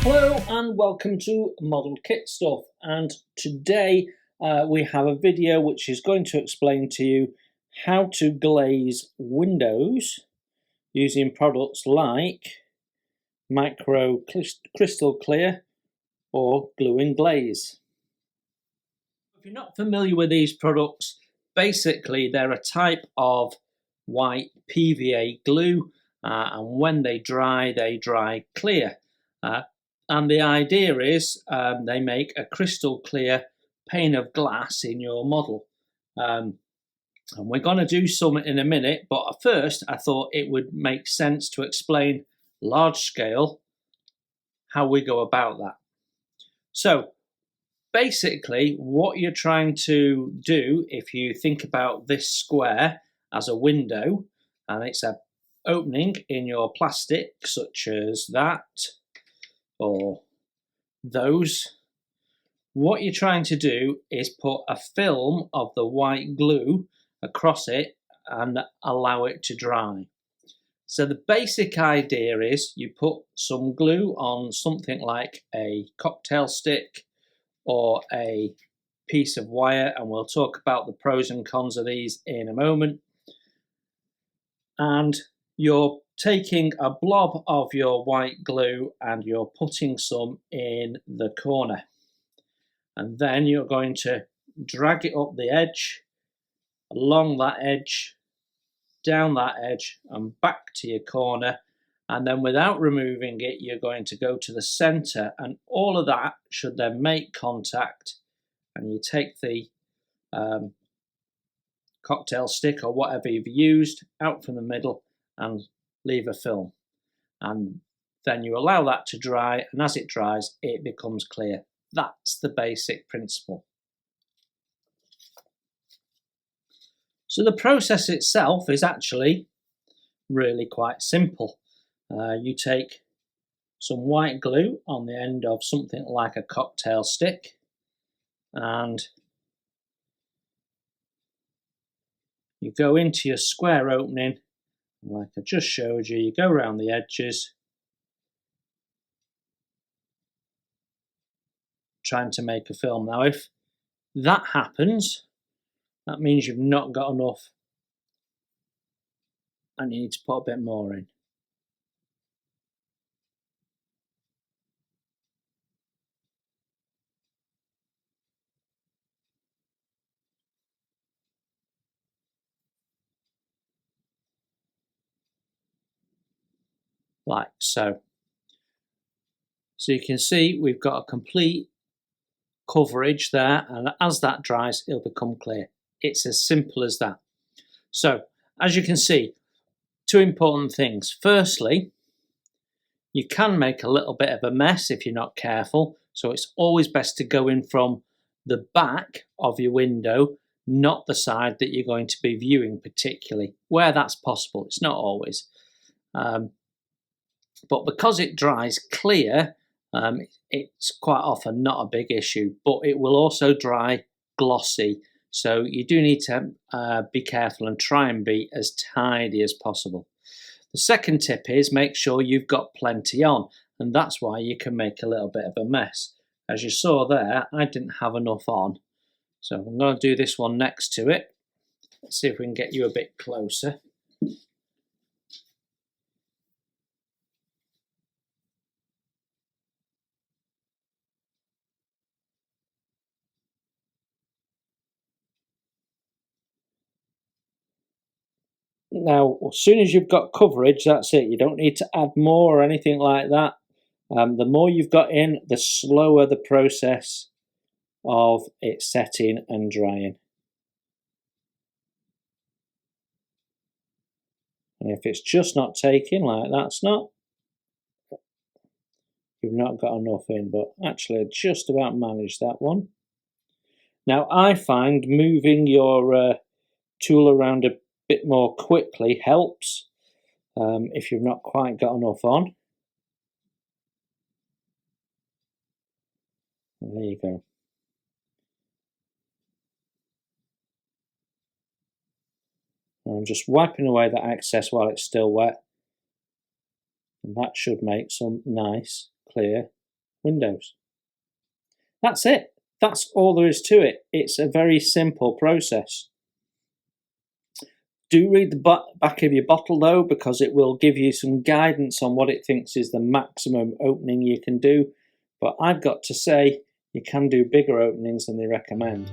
Hello and welcome to Model Kit Stuff, and today we have a video which is going to explain to you how to glaze windows using products like micro crystal clear or glue and glaze. If you're not familiar with these products, basically they're a type of white PVA glue, and when they dry clear. And the idea is they make a crystal clear pane of glass in your model. And we're going to do some in a minute, but first I thought it would make sense to explain large scale how we go about that. So basically what you're trying to do, if you think about this square as a window and it's an opening in your plastic such as that or those, what you're trying to do is put a film of the white glue across it and allow it to dry. So the basic idea is you put some glue on something like a cocktail stick or a piece of wire, and we'll talk about the pros and cons of these in a moment. And you're taking a blob of your white glue and you're putting some in the corner, and then you're going to drag it up the edge, along that edge, down that edge and back to your corner, and then without removing it you're going to go to the center, and all of that should then make contact, and you take the cocktail stick or whatever you've used out from the middle and leave a film, and then you allow that to dry, and as it dries it becomes clear. That's the basic principle. So the process itself is actually really quite simple. You take some white glue on the end of something like a cocktail stick, and you go into your square opening, like I just showed you. You go around the edges, trying to make a film. Now if that happens, that means you've not got enough and you need to put a bit more in. Like so. So you can see we've got a complete coverage there, and as that dries it'll become clear. It's as simple as that. So as you can see, two important things. Firstly, you can make a little bit of a mess if you're not careful, so it's always best to go in from the back of your window, not the side that you're going to be viewing, particularly where that's possible. It's not always, but because it dries clear, it's quite often not a big issue, but it will also dry glossy, so you do need to be careful and try and be as tidy as possible. The second tip is make sure you've got plenty on, and that's why you can make a little bit of a mess. As you saw there, I didn't have enough on, so I'm going to do this one next to it. Let's see if we can get you a bit closer. Now, as soon as you've got coverage, that's it. You don't need to add more or anything like that. The more you've got in, the slower the process of it setting and drying. And if it's just not taking, like that's not, you've not got enough in, but actually I just about managed that one. Now I find moving your tool around a bit more quickly helps if you've not quite got enough on. And there you go. And I'm just wiping away that excess while it's still wet, and that should make some nice clear windows. That's it. That's all there is to it. It's a very simple process. Do read the back of your bottle though, because it will give you some guidance on what it thinks is the maximum opening you can do. But I've got to say, you can do bigger openings than they recommend.